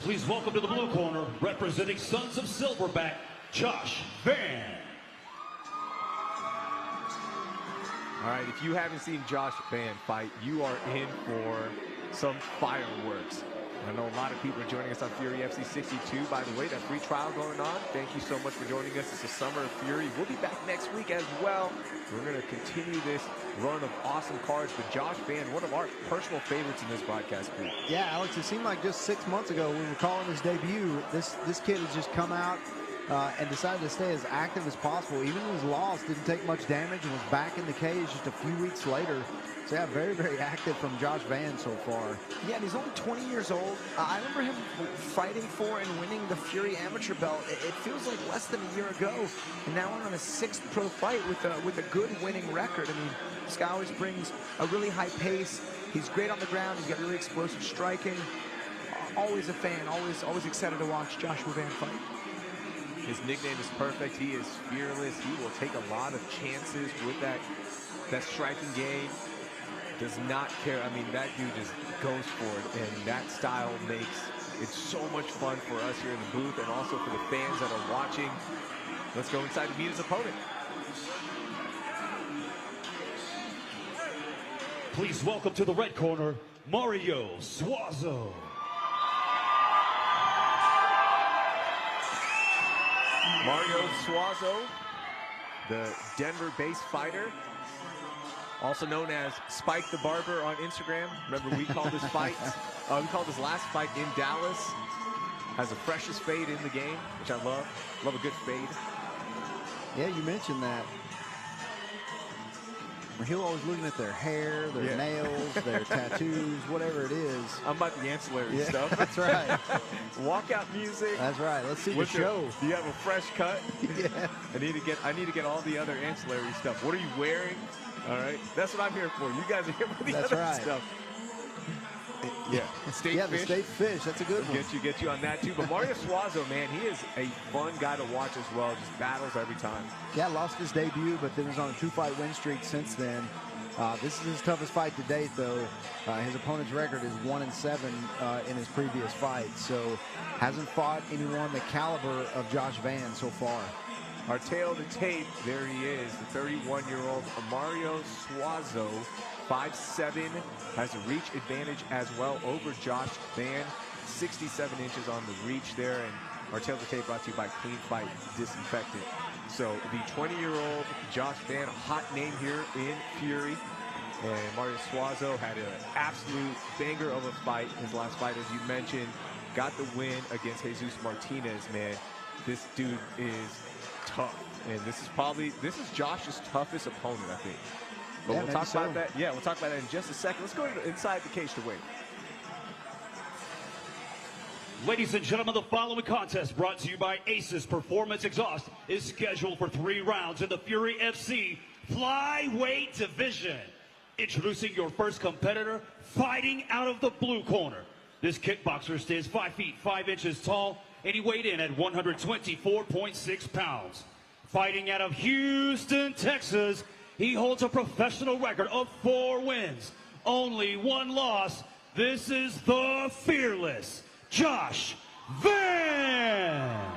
Please welcome to the blue corner, representing Sons of Silverback, Josh Van. All right, if you haven't seen Josh Van fight, you are in for some fireworks. I know a lot of people are joining us on Fury FC 62. By the way, that free trial going on. Thank you so much for joining us. It's the Summer of Fury. We'll be back next week as well. We're going to continue this run of awesome cards with Josh Van, one of our personal favorites in this broadcast group. Yeah, Alex, it seemed like just 6 months ago we were calling his debut. This kid has just come out and decided to stay as active as possible. Even in his loss, didn't take much damage and was back in the cage just a few weeks later. So yeah, very, very active from Josh Van so far. Yeah, and he's only 20 years old. I remember him fighting for and winning the Fury amateur belt. It feels like less than a year ago. And now we're on a 6th pro fight with a good winning record. I mean, this guy always brings a really high pace. He's great on the ground. He's got really explosive striking. Always a fan. Always excited to watch Joshua Van fight. His nickname is perfect. He is fearless. He will take a lot of chances with that striking game. Does not care. I mean, that dude just goes for it, and that style makes it so much fun for us here in the booth and also for the fans that are watching. Let's go inside to meet his opponent. Please welcome to the red corner, Mario Suazo. Mario Suazo, the Denver-based fighter, also known as Spike the Barber on Instagram. Remember, we called this fight, we called this last fight in Dallas. Has the freshest fade in the game, which I love. Love a good fade. Yeah, you mentioned that. He'll always looking at their hair, their nails, their tattoos, whatever it is. I'm about the ancillary stuff. That's right. Walkout music. That's right. Let's see the show. Do you have a fresh cut? Yeah. I need to get all the other ancillary stuff. What are you wearing? All right. That's what I'm here for. You guys are here for the other stuff. Yeah. State yeah, fish. the state fish. That's a good one. Get you on that too. But Mario Suazo, man, he is a fun guy to watch as well. Just battles every time. Yeah, lost his debut, but then was on a 2-fight win streak since then. This is his toughest fight to date, though. His opponent's record is 1-7 in his previous fight, so hasn't fought anyone the caliber of Josh Van so far. Our tail of the tape, there he is, the 31-year-old Mario Suazo, 5'7", has a reach advantage as well over Josh Van, 67 inches on the reach there, and our tail of the tape brought to you by Clean Fight Disinfectant. So the 20-year-old Josh Van, a hot name here in Fury, and Mario Suazo had an absolute banger of a fight. His last fight, as you mentioned, got the win against Jesus Martinez, man. This dude is tough, and this is Josh's toughest opponent, I think. But we'll talk about that. Yeah, we'll talk about that in just a second. Let's go inside the cage to win. Ladies and gentlemen, the following contest, brought to you by Aces Performance Exhaust, is scheduled for 3 rounds in the Fury FC Flyweight Division. Introducing your first competitor, fighting out of the blue corner. This kickboxer stands 5 feet 5 inches tall, and he weighed in at 124.6 pounds. Fighting out of Houston, Texas, he holds a professional record of 4 wins, only 1 loss. This is the fearless Josh Van.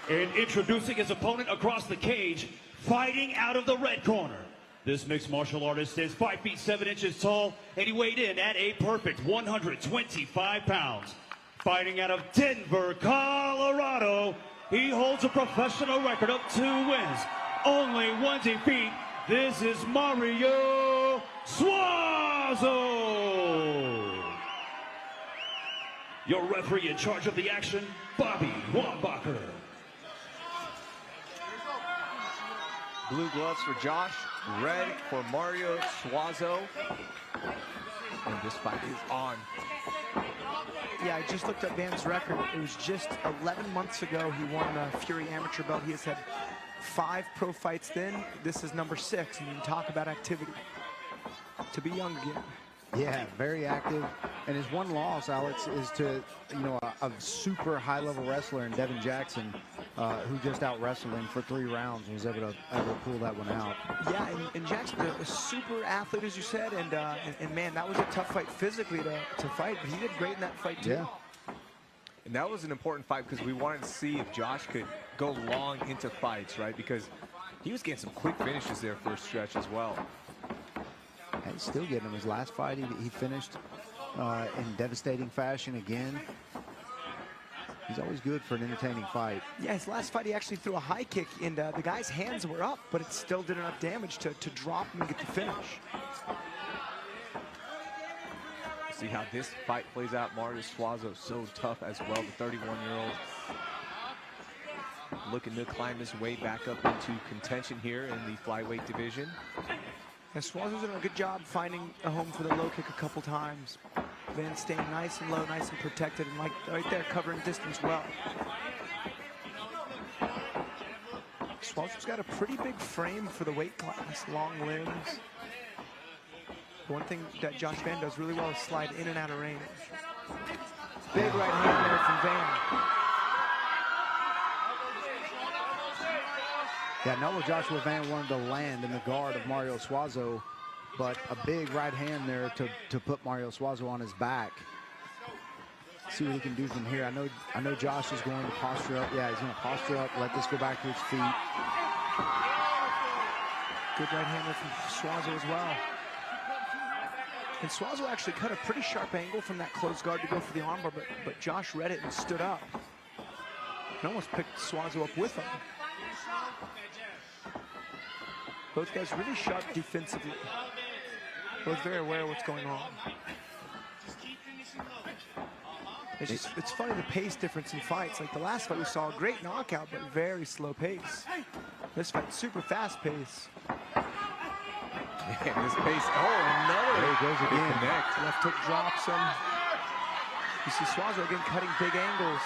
And introducing his opponent across the cage, fighting out of the red corner. This mixed martial artist is 5 feet 7 inches tall, and he weighed in at a perfect 125 pounds. Fighting out of Denver, Colorado, he holds a professional record of 2 wins, only 1 defeat. This is Mario Suazo. Your referee in charge of the action, Bobby Wambacher. Blue gloves for Josh, red for Mario Suazo. And this fight is on. Yeah, I just looked up Van's record. It was just 11 months ago he won the Fury amateur belt. He has had 5 pro fights then. This is number 6, and you can talk about activity. To be young again. Yeah, very active. And his 1 loss, Alex, is to, a super high-level wrestler in Devin Jackson. who just out-wrestled him for 3 rounds and was able to pull that one out. Yeah, and Jackson, a super athlete, as you said, and man, that was a tough fight physically to fight, but he did great in that fight too. Yeah. And that was an important fight because we wanted to see if Josh could go long into fights, right? Because he was getting some quick finishes there for a stretch as well. And he's still getting him. His last fight, he finished in devastating fashion again. He's always good for an entertaining fight. Yeah, his last fight, he actually threw a high kick, and the guy's hands were up, but it still did enough damage to drop him and get the finish. See how this fight plays out. Mario Suazo so tough as well, the 31-year-old. Looking to climb his way back up into contention here in the flyweight division. And Suazo's done a good job finding a home for the low kick a couple times. Van staying nice and low, nice and protected, and like right there, covering distance well. Suazo's got a pretty big frame for the weight class, long limbs. One thing that Josh Van does really well is slide in and out of range. Big right hand there from Van. Yeah, I know what Joshua Van wanted to land in the guard of Mario Suazo, but a big right hand there to put Mario Suazo on his back. See what he can do from here. I know Josh is going to posture up. Yeah, he's going to posture up, let this go back to his feet. Good right hand there from Suazo as well. And Suazo actually cut a pretty sharp angle from that closed guard to go for the armbar, but Josh read it and stood up. And almost picked Suazo up with him. Both guys really sharp defensively. Both very aware of what's going on. It's funny, the pace difference in fights. Like the last fight we saw a great knockout, but very slow pace. This fight, super fast pace. Man, this pace, another. There he goes again. Connect. Left hook drops him. You see Suazo again cutting big angles.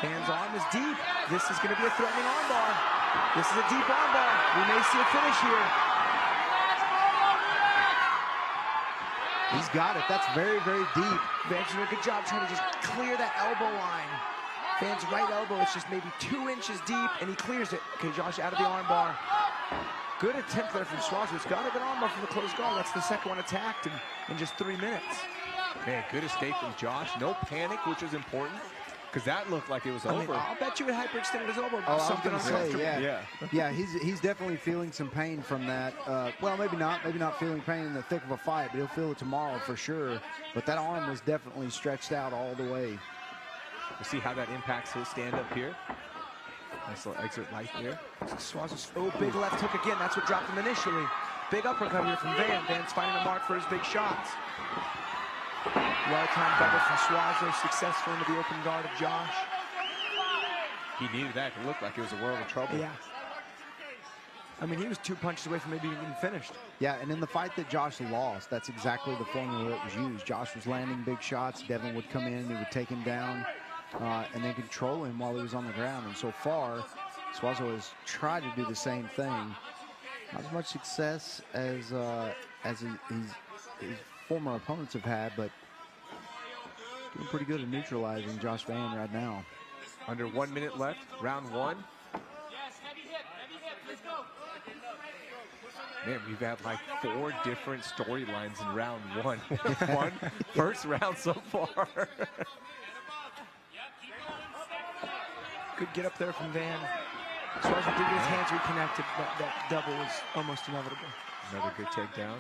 Hands arm is deep. This is going to be a threatening armbar. This is a deep armbar. We may see a finish here. He's got it. That's very, very deep. Van's doing a good job trying to just clear that elbow line. Van's right elbow is just maybe 2 inches deep, and he clears it. Okay, Josh out of the armbar. Good attempt there from Suazo. It's got a good armbar from the closed guard. That's the second one attacked in just 3 minutes. Man, good escape from Josh. No panic, which is important, because that looked like it was over. I'll bet you it hyperextended his elbow. Oh, Something I was gonna say, uncomfortable. yeah, he's definitely feeling some pain from that. Well, maybe not feeling pain in the thick of a fight, but he'll feel it tomorrow for sure. But that arm was definitely stretched out all the way. We'll see how that impacts his stand-up here. Nice little exit right there. Suazo's, big left hook again. That's what dropped him initially. Big uppercut here from Van. Van's finding a mark for his big shots. Well-timed double from Suazo, successful into the open guard of Josh. He needed that. It looked like it was a world of trouble. Yeah. I mean, he was 2 punches away from maybe even getting finished. Yeah, and in the fight that Josh lost, that's exactly the formula that was used. Josh was landing big shots. Devin would come in, he would take him down, and then control him while he was on the ground. And so far, Suazo has tried to do the same thing. Not as much success as his former opponents have had, but doing pretty good at neutralizing Josh Van right now. Under 1 minute left, round one. Man, we've had like 4 different storylines in round one. First round so far. Good get up there from Van. Suazo did get his hands reconnected, but that double was almost inevitable. Another good takedown.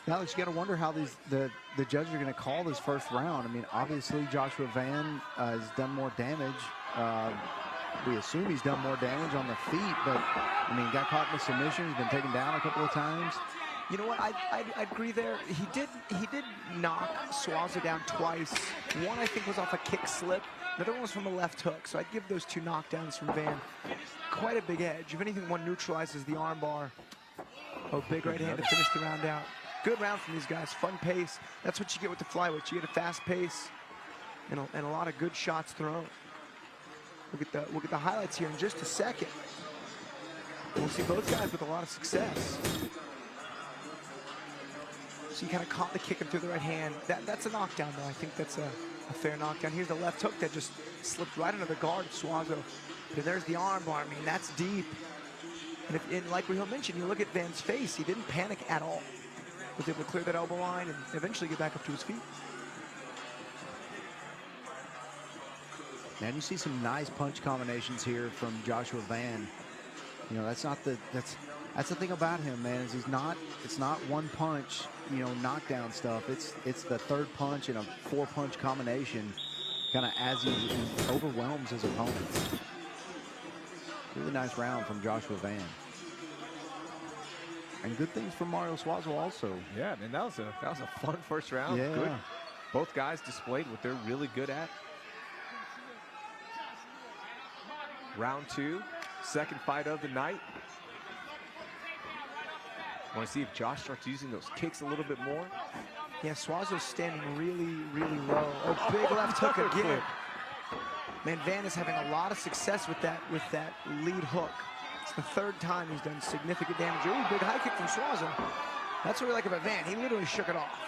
Now you got to wonder how the judges are going to call this first round. I mean, obviously Joshua Van has done more damage. We assume he's done more damage on the feet, but I mean, got caught in a submission. He's been taken down a couple of times. You know what? I'd agree there. He did knock Suazo down twice. One I think was off a kick slip. Another one was from a left hook. So I'd give those 2 knockdowns from Van quite a big edge. If anything, one neutralizes the armbar. Oh, big right hand to finish the round out. Good round from these guys. Fun pace. That's what you get with the flyweight. You get a fast pace and a lot of good shots thrown. We'll get the highlights here in just a second. We'll see both guys with a lot of success. So he kind of caught the kick and threw the right hand. That's a knockdown, though. I think that's a fair knockdown. Here's the left hook that just slipped right under the guard of Suazo. And there's the arm bar. I mean, that's deep. And like we mentioned, you look at Van's face, he didn't panic at all. Was able to clear that elbow line and eventually get back up to his feet. Man, you see some nice punch combinations here from Joshua Van. You know, that's the thing about him, man, is it's not one punch, you know, knockdown stuff. It's the third punch and a 4-punch combination, kind of as he overwhelms his opponents. Really nice round from Joshua Van. And good things from Mario Suazo also. Yeah, man, that was a fun first round. Yeah. Good. Both guys displayed what they're really good at. Round 2, second fight of the night. Want to see if Josh starts using those kicks a little bit more. Yeah, Suazo's standing really, really low. Oh, big left hook again. Man, Van is having a lot of success with that lead hook. It's the third time he's done significant damage. Ooh, big high kick from Suazo. That's what we like about Van. He literally shook it off.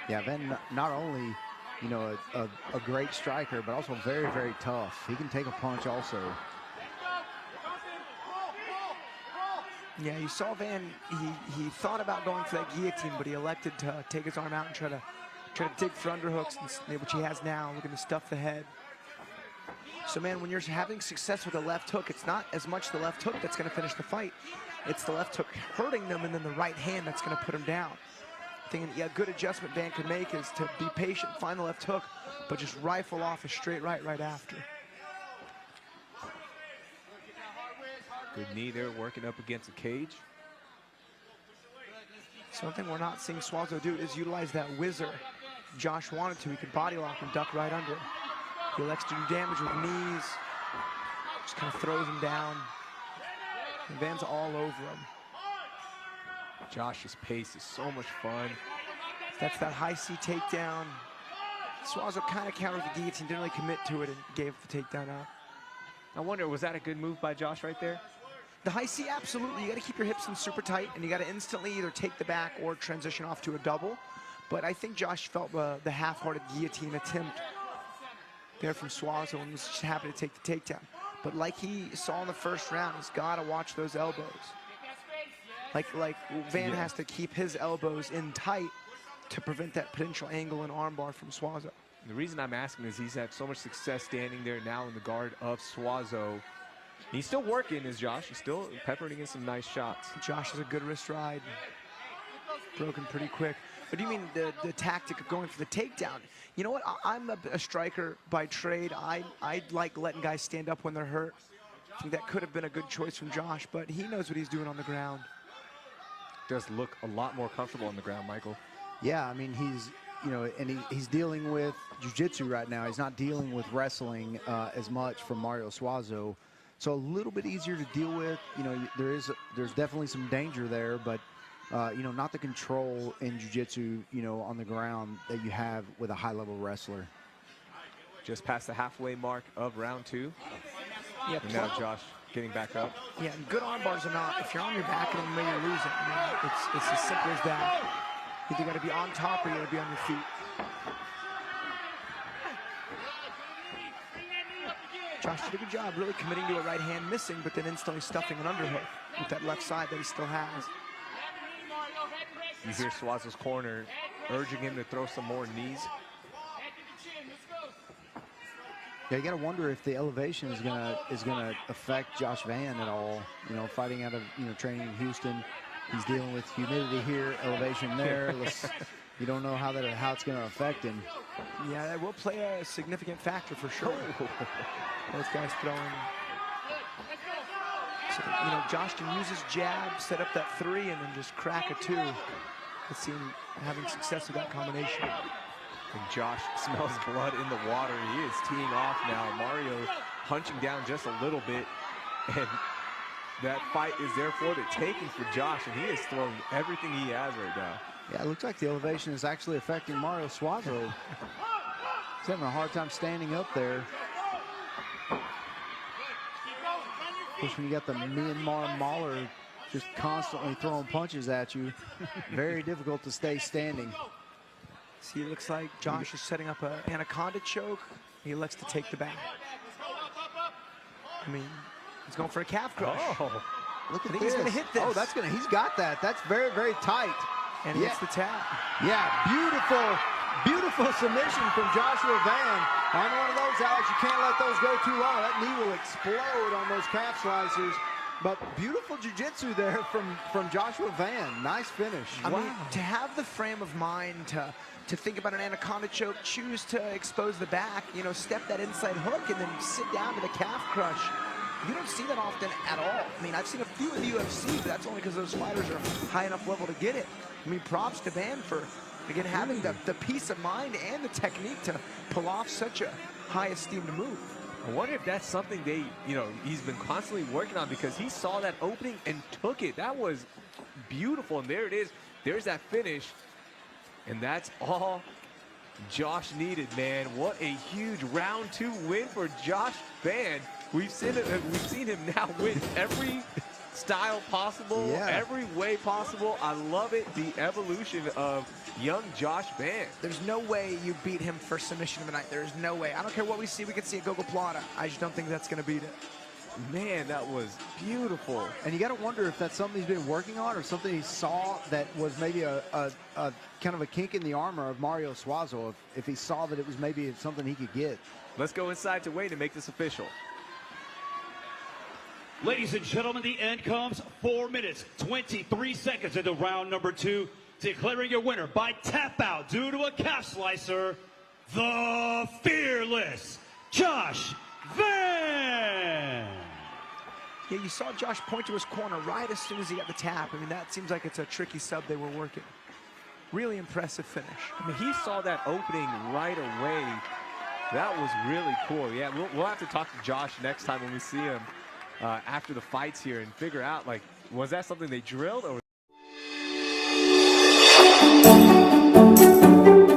Yeah, Van not only, you know, a great striker, but also very, very tough. He can take a punch also. Yeah, you saw Van, he thought about going for that guillotine, but he elected to take his arm out and try to dig for underhooks, which he has now, looking to stuff the head. So, man, when you're having success with a left hook, it's not as much the left hook that's going to finish the fight. It's the left hook hurting them and then the right hand that's going to put him down. I think a good adjustment Van could make is to be patient, find the left hook, but just rifle off a straight right after. Good knee there, working up against the cage. Something we're not seeing Suazo do is utilize that whizzer. If Josh wanted to, he could body lock and duck right under him. He elects to do damage with knees. Just kind of throws him down. And Van's all over him. Josh's pace is so much fun. That's that high C takedown. Suazo kind of countered the guillotine, didn't really commit to it, and gave the takedown out. I wonder, was that a good move by Josh right there? The high C, absolutely. You got to keep your hips in super tight, and you got to instantly either take the back or transition off to a double. But I think Josh felt the half-hearted guillotine attempt there from Suazo and was just happy to take the takedown. But like he saw in the first round, he's got to watch those elbows. Like Van has to keep his elbows in tight to prevent that potential angle and armbar from Suazo. The reason I'm asking is he's had so much success standing there now in the guard of Suazo. He's still working, is Josh. He's still peppering in some nice shots. Josh has a good wrist ride. Broken pretty quick. But do you mean the tactic of going for the takedown? You know what? I'm a striker by trade. I like letting guys stand up when they're hurt. I think that could have been a good choice from Josh, but he knows what he's doing on the ground. Does look a lot more comfortable on the ground, Michael. Yeah, I mean, he's, you know, and he's dealing with jiu-jitsu right now. He's not dealing with wrestling as much from Mario Suazo. So a little bit easier to deal with. You know, there's definitely some danger there, but you know, not the control in jiu-jitsu, you know, on the ground that you have with a high-level wrestler. Just past the halfway mark of round 2. Yeah, and now Josh getting back up. Yeah, and good arm bars or not, if you're on your back and maybe you're losing, I mean, it's as simple as that. You either got to be on top or you got to be on your feet. Josh did a good job really committing to a right hand missing, but then instantly stuffing an underhook with that left side that he still has. You hear Suazo's corner urging him to throw some more knees. Yeah, you got to wonder if the elevation is gonna affect Josh Van at all. You know, fighting out of, you know, training in Houston, he's dealing with humidity here, elevation there. You don't know how it's going to affect him. Yeah, that will play a significant factor for sure. Both guys throwing. So, you know, Josh can use his jab, set up that 3, and then just crack a 2. Let's see him having success with that combination. And Josh smells blood in the water. He is teeing off now. Mario hunching down just a little bit. And that fight is there for the taking for Josh. And he is throwing everything he has right now. Yeah, it looks like the elevation is actually affecting Mario Suazo. He's having a hard time standing up there. Of course, when you got the Myanmar Mauler just constantly throwing punches at you. Very difficult to stay standing. See, it looks like Josh is setting up an anaconda choke. He elects to take the back. I mean, he's going for a calf crush. Oh, Look at I think this. he's gonna hit this. Oh, that's gonna. He's got that. That's very, very tight. And hits the tap. Yeah, beautiful submission from Joshua Van. On one of those, Alex, you can't let those go too long. That knee will explode on those calf slicers. But beautiful jiu-jitsu there from Joshua Van. Nice finish. I mean, to have the frame of mind to think about an anaconda choke, choose to expose the back, you know, step that inside hook, and then sit down to the calf crush. You don't see that often at all. I mean, I've seen a few in the UFC, but that's only because those fighters are high enough level to get it. I mean, props to Van for, again, having the peace of mind and the technique to pull off such a high esteemed move. I wonder if that's something he's been constantly working on, because he saw that opening and took it. That was beautiful, and there it is. There's that finish, and that's all Josh needed, man. What a huge round 2 win for Josh Van. We've seen him now win every style possible, every way possible. I love it, the evolution of young Josh Van. There's no way you beat him for submission of the night. There's no way. I don't care what we see. We could see a Gogoplata. I just don't think that's going to beat it. Man, that was beautiful. And you got to wonder if that's something he's been working on, or something he saw that was maybe a kind of a kink in the armor of Mario Suazo. If he saw that it was maybe something he could get. Let's go inside to Wayne to make this official. Ladies and gentlemen, the end comes 4 minutes, 23 seconds into round number 2. Declaring your winner by tap out due to a calf slicer, the fearless Josh Van. Yeah, you saw Josh point to his corner right as soon as he got the tap. I mean, that seems like it's a tricky sub they were working. Really impressive finish. I mean, he saw that opening right away. That was really cool. Yeah, we'll have to talk to Josh next time when we see him after the fights here and figure out, like, was that something they drilled, or